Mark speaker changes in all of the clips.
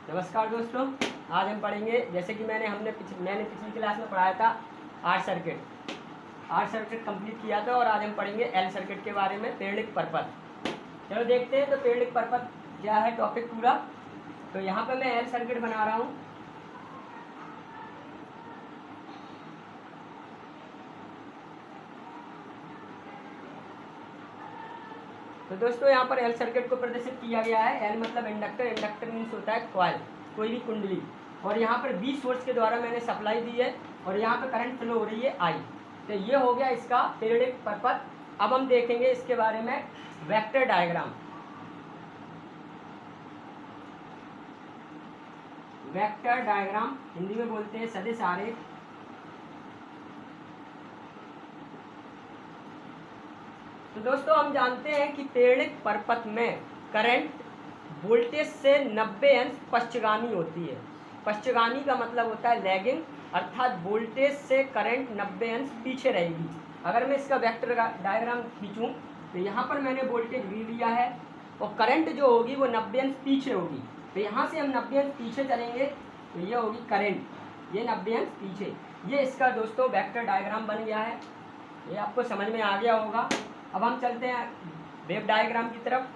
Speaker 1: नमस्कार दोस्तों, आज हम पढ़ेंगे जैसे कि मैंने पिछली क्लास में पढ़ाया था आर सर्किट कंप्लीट किया था और आज हम पढ़ेंगे एल सर्किट के बारे में, पीरियडिक परपथ। चलो देखते हैं तो पीरियडिक परपथ क्या है टॉपिक पूरा। तो यहाँ पे मैं एल सर्किट बना रहा हूँ। तो दोस्तों यहाँ पर एल सर्किट को प्रदर्शित किया गया है। एल मतलब इंडक्टर, इंडक्टर मीन्स होता है कॉइल, कोई भी कुंडली। और यहाँ पर बी सोर्स के द्वारा मैंने सप्लाई दी है और यहाँ पर करंट फ्लो हो रही है आई। तो ये हो गया इसका पीरियडिक परपथ। अब हम देखेंगे इसके बारे में vector diagram. Vector diagram Hindi में बोलते हैं सदिश आरेख। तो दोस्तों हम जानते हैं कि पीरियडिक परपथ में करंट वोल्टेज से 90 अंश पश्चगामी होती है। पश्चगामी का मतलब होता है लैगिंग, अर्थात वोल्टेज से करंट 90 अंश पीछे रहेगी। अगर मैं इसका वेक्टर डायग्राम खींचूं तो यहाँ पर मैंने वोल्टेज V लिया है और करंट जो होगी वो 90 अंश पीछे होगी। तो यहाँ से हम 90 अंश पीछे चलेंगे तो ये होगी करंट, ये 90 अंश पीछे। ये इसका दोस्तों वेक्टर डायग्राम बन गया है। ये आपको समझ में आ गया होगा। अब हम चलते हैं वेव डायग्राम की तरफ।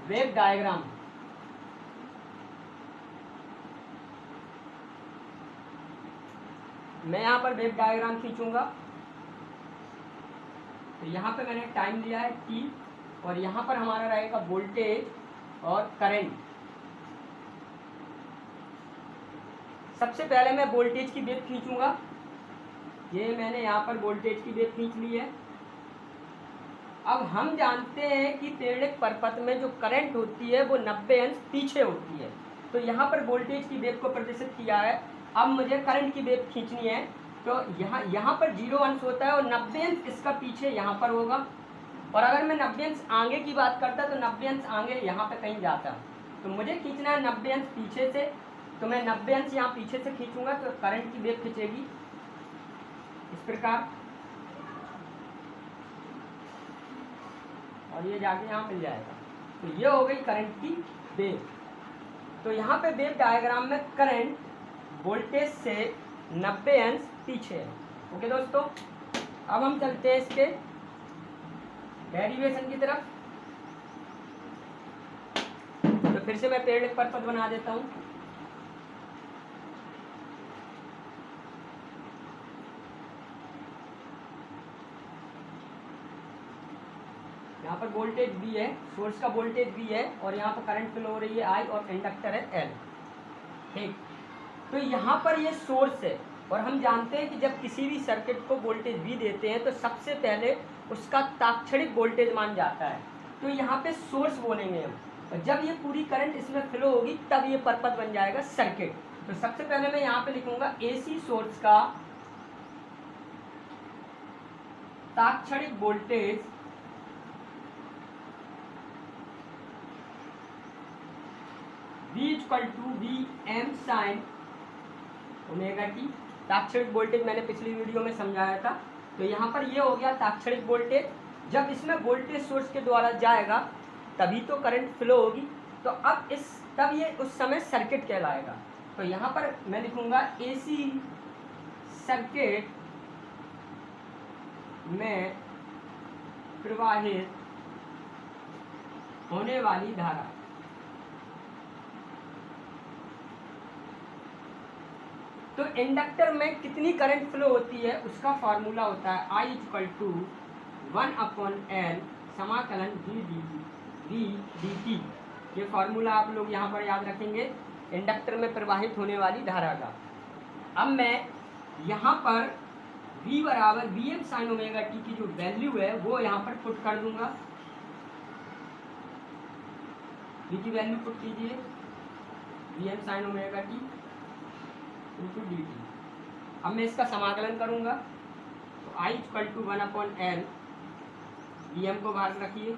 Speaker 1: वेव डायग्राम मैं यहाँ पर वेव डायग्राम खींचूंगा। तो यहाँ पे मैंने टाइम लिया है t और यहाँ पर हमारा रहेगा वोल्टेज और करंट। सबसे पहले मैं वोल्टेज की वेव खींचूंगा। ये मैंने यहाँ पर वोल्टेज की वेव खींच ली है। अब हम जानते हैं कि पीरियडिक परपथ में जो करंट होती है वो 90 अंश पीछे होती है। तो यहाँ पर वोल्टेज की वेव को प्रदर्शित किया है। अब मुझे करंट की वेव खींचनी है। तो यहाँ पर 0 अंश होता है और 90 अंश इसका पीछे यहाँ पर होगा। और अगर मैं 90 अंश आगे की बात करता तो 90 अंश आगे यहाँ पे कहीं जाता। तो मुझे खींचना है 90 अंश पीछे से। तो मैं 90 अंश यहाँ पीछे से खींचूंगा तो करंट की वेव खींचेगी इस प्रकार और ये जाके यहाँ मिल जाएगा। तो ये हो गई करंट की वेव। तो यहाँ पे वेव डायग्राम में करंट वोल्टेज से 90 अंश पीछे है। ओके दोस्तों, अब हम चलते हैं इसके डेरिवेशन की तरफ। तो फिर से मैं पीरियडिक परपथ बना देता हूँ। यहाँ पर वोल्टेज V है, सोर्स का वोल्टेज V है और यहाँ पर करंट फ्लो हो रही है I और इंडक्टर है L। ठीक, तो यहाँ पर ये सोर्स है और हम जानते हैं कि जब किसी भी सर्किट को वोल्टेज V देते हैं तो सबसे पहले उसका तात्क्षणिक वोल्टेज मान जाता है। तो यहाँ पे सोर्स बोलेंगे हम और जब ये पूरी करंट इसमें फ्लो होगी तब ये परपथ बन जाएगा सर्किट। तो सबसे पहले मैं यहाँ पे लिखूंगा AC सोर्स का तात्क्षणिक voltage V = Vm sin omega T. तात्क्षणिक वोल्टेज मैंने पिछली वीडियो में समझाया था। तो यहाँ पर ये हो गया तात्क्षणिक वोल्टेज। जब इसमें वोल्टेज सोर्स के द्वारा जाएगा तभी तो करंट फ्लो होगी। तो अब तब ये उस समय सर्किट कहलाएगा। तो यहाँ पर मैं लिखूंगा AC सर्किट में प्रवाहित होने वाली धारा। तो इंडक्टर में कितनी करंट फ्लो होती है उसका फार्मूला होता है I = 1/L समाकलन V dt। ये फार्मूला आप लोग यहाँ पर याद रखेंगे इंडक्टर में प्रवाहित होने वाली धारा का। अब मैं यहाँ पर V = Vm sin omega T की जो वैल्यू है वो यहाँ पर पुट कर दूंगा। V की वैल्यू पुट कीजिए, Vm sin omega T dt। अब मैं इसका समाकलन करूंगा। तो I = 1/L, Vm को बाहर रखिए।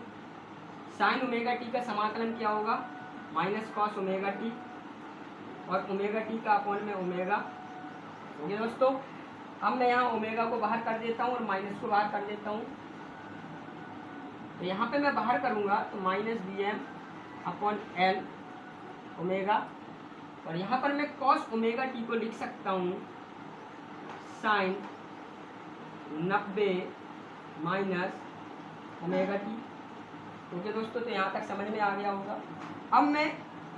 Speaker 1: साइन ओमेगा टी का समाकलन क्या होगा? माइनस कॉस ओमेगा टी और ओमेगा टी का अपॉन में ओमेगा। ओके दोस्तों, अब मैं यहाँ ओमेगा को बाहर कर देता हूँ और माइनस को बाहर कर देता हूँ। तो यहाँ पे मैं बाहर करूँगा तो minus B M upon L omega, और यहाँ पर मैं कॉस ओमेगा टी को लिख सकता हूँ sine 90 minus omega T. Okay दोस्तों, तो यहाँ तक समझ में आ गया होगा। अब मैं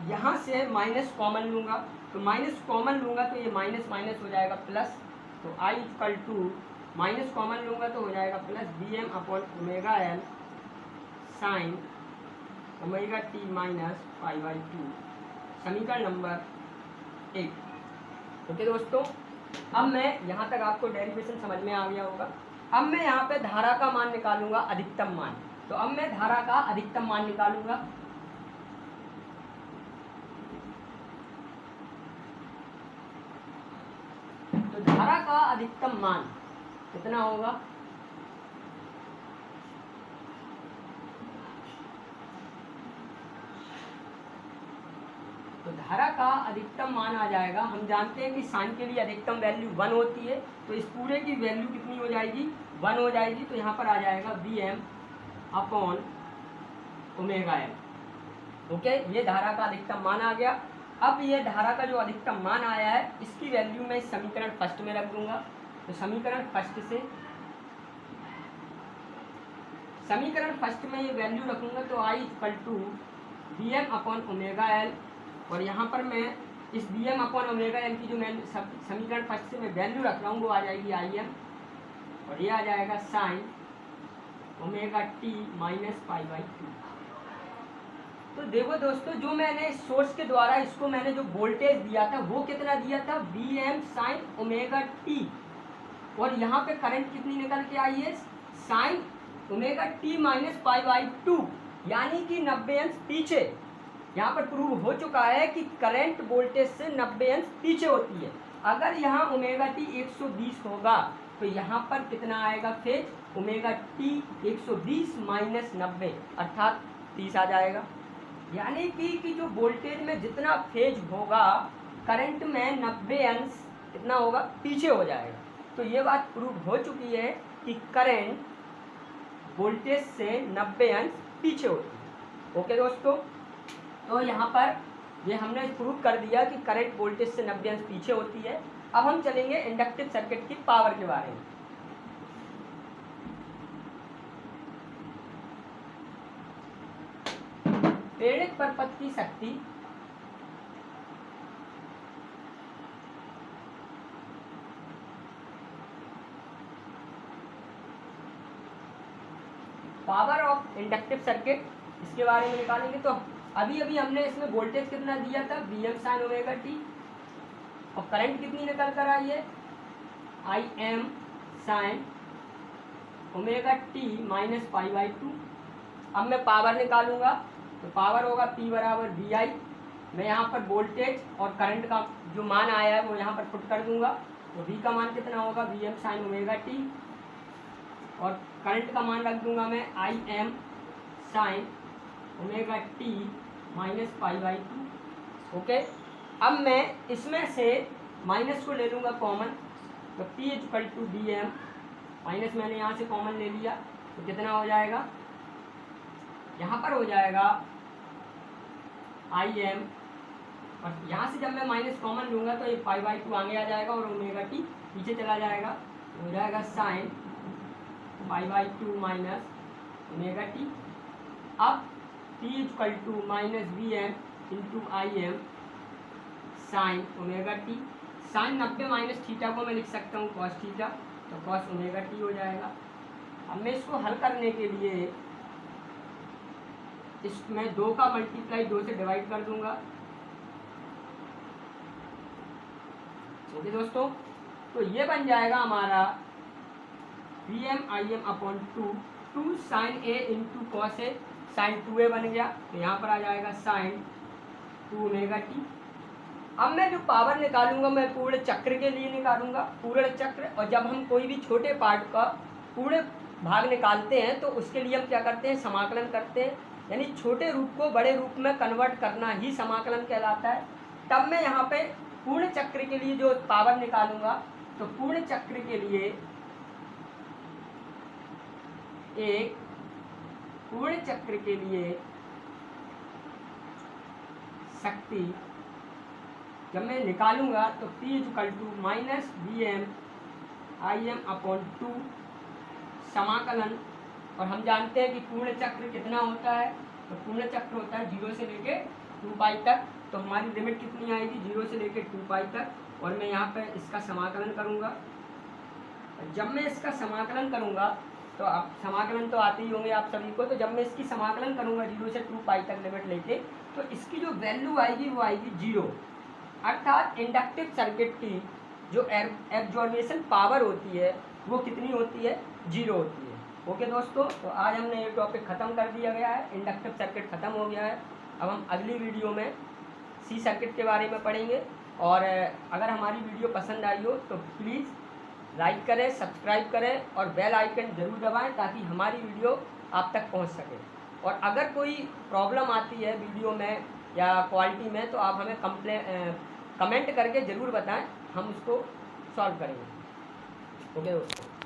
Speaker 1: यहाँ से माइनस कॉमन लूँगा, तो माइनस कॉमन लूँगा तो ये माइनस माइनस हो जाएगा प्लस, तो I equal to minus common लूँगा तो हो जाएगा plus B M upon omega L sine omega T minus pi by 2, समीकरण नंबर 1। ओके दोस्तों, अब मैं यहाँ तक आपको डेरिवेशन समझ में आ गया होगा। अब मैं यहाँ पे धारा का मान निकालूंगा, अधिकतम मान। तो अब मैं धारा का अधिकतम मान निकालूंगा। तो धारा का अधिकतम मान कितना होगा? तो धारा का अधिकतम मान आ जाएगा, हम जानते हैं कि साइन के लिए अधिकतम वैल्यू 1 होती है, तो इस पूरे की वैल्यू कितनी हो जाएगी? 1 हो जाएगी। तो यहाँ पर आ जाएगा B M upon omega L. Okay, ये धारा का अधिकतम मान आ गया। अब ये धारा का जो अधिकतम मान आया है, इसकी वैल्यू मैं इस समीकरण फर्स्ट में रख दूंगा। तो समीकरण फर्स्ट में ये वैल्यू रखूंगा, तो I equal to B M upon omega L, और यहाँ पर मैं इस B M upon omega L की जो मैं समीकरण फर्स्ट से मैं वैल्यू रख रहा हूँ वो आ जाएगी आई एम, और ये आ जाएगा sign omega T minus pi by 2। तो देखो दोस्तों, जो मैंने सोर्स के द्वारा इसको मैंने जो वोल्टेज दिया था वो कितना दिया था? B M sine omega T, और यहाँ पे करंट कितनी निकल के आई है? Sine omega T minus pi by 2, यानी कि 90 अंश पीछे। यहाँ पर प्रूव हो चुका है कि करंट वोल्टेज से 90 अंश पीछे होती है। अगर यहाँ ओमेगा टी 120 होगा तो यहाँ पर कितना आएगा फेज? ओमेगा टी 120 माइनस 90 अर्थात 30 आ जाएगा। यानी कि जो वोल्टेज में जितना फेज होगा, करंट में 90 अंश कितना होगा? पीछे हो जाएगा। तो ये बात प्रूव हो चुकी है कि करंट वोल्टेज से 90 अंश पीछे होती है। ओके दोस्तों, तो यहाँ पर ये हमने प्रूव कर दिया कि करंट वोल्टेज से 90 अंश पीछे होती है। अब हम चलेंगे इंडक्टिव सर्किट की पावर के बारे में। प्रेरित परपथ की शक्ति पावर ऑफ इंडक्टिव सर्किट, इसके बारे में निकालेंगे। तो अभी अभी हमने इसमें वोल्टेज कितना दिया था? B M sine omega T, और करंट कितनी निकल कर आई है? I M sine omega T minus pi by 2। अब मैं पावर निकालूंगा, तो पावर होगा P बराबर वी आई। मैं यहाँ पर वोल्टेज और करंट का जो मान आया है वो यहाँ पर पुट कर दूंगा। तो V का मान कितना होगा? V M sine omega T, और करंट का मान रख दूंगा मैं I M sine omega T minus pi by 2। Okay, अब मैं इसमें से माइनस को ले लूँगा कॉमन, तो P equal to D M, minus मैंने यहाँ से कॉमन ले लिया, तो कितना हो जाएगा? यहाँ पर हो जाएगा आई एम, और यहाँ से जब मैं माइनस कॉमन लूँगा तो ये पाई बाई 2 आगे आ जाएगा और ओमेगा टी पीछे चला जाएगा, तो हो जाएगा sine pi by 2 minus omega T. अब P equal to minus V M into I M sine omega T. Sine 90 minus theta को मैं लिख सकता हूँ कॉस थीटा, तो कॉस ओमेगा टी हो जाएगा। अब मैं इसको हल करने के लिए इसमें 2 का मल्टीप्लाई 2 से डिवाइड कर दूंगा। ओके दोस्तों, तो ये बन जाएगा हमारा V M I M upon 2 sine A into cos A, sine 2a बन गया, तो यहाँ पर आ जाएगा साइन 2 ओमेगा टी। अब मैं जो पावर निकालूंगा मैं पूर्ण चक्र के लिए निकालूंगा, पूर्ण चक्र। और जब हम कोई भी छोटे पार्ट का पूर्ण भाग निकालते हैं तो उसके लिए हम क्या करते हैं? समाकलन करते हैं, यानी छोटे रूप को बड़े रूप में कन्वर्ट करना ही समाकलन कहलाता है। तब मैं यहाँ पे पूर्ण चक्र के लिए जो पावर निकालूंगा, तो पूर्ण चक्र के लिए एक पूर्ण चक्र के लिए शक्ति जब मैं निकालूंगा तो P equal to minus Vm/2 समाकलन। और हम जानते हैं कि पूर्ण चक्र कितना होता है, तो पूर्ण चक्र होता है 0 से लेके 2 पाई तक। तो हमारी लिमिट कितनी आएगी, 0 से लेके 2 पाई तक। और मैं यहाँ पे इसका समाकलन करूँगा। जब मैं इसका समाकलन करूँगा तो आप समाकलन तो आते ही होंगे आप सभी को। तो जब मैं इसकी समाकलन करूँगा 0 से 2 पाई तक लिमिट लेके, तो इसकी जो वैल्यू आएगी वो आएगी 0। अर्थात इंडक्टिव सर्किट की जो एब्जॉर्बेशन पावर होती है वो कितनी होती है, 0 होती है। ओके दोस्तों, तो आज हमने ये टॉपिक ख़त्म कर दिया गया है, इंडक्टिव सर्किट ख़त्म हो गया है। अब हम अगली वीडियो में सी सर्किट के बारे में पढ़ेंगे। और अगर हमारी वीडियो पसंद आई हो तो प्लीज़ लाइक करें, सब्सक्राइब करें और बेल आइकन ज़रूर दबाएं ताकि हमारी वीडियो आप तक पहुंच सके। और अगर कोई प्रॉब्लम आती है वीडियो में या क्वालिटी में तो आप हमें कमेंट करके ज़रूर बताएं, हम उसको सॉल्व करेंगे। ओके दोस्तों।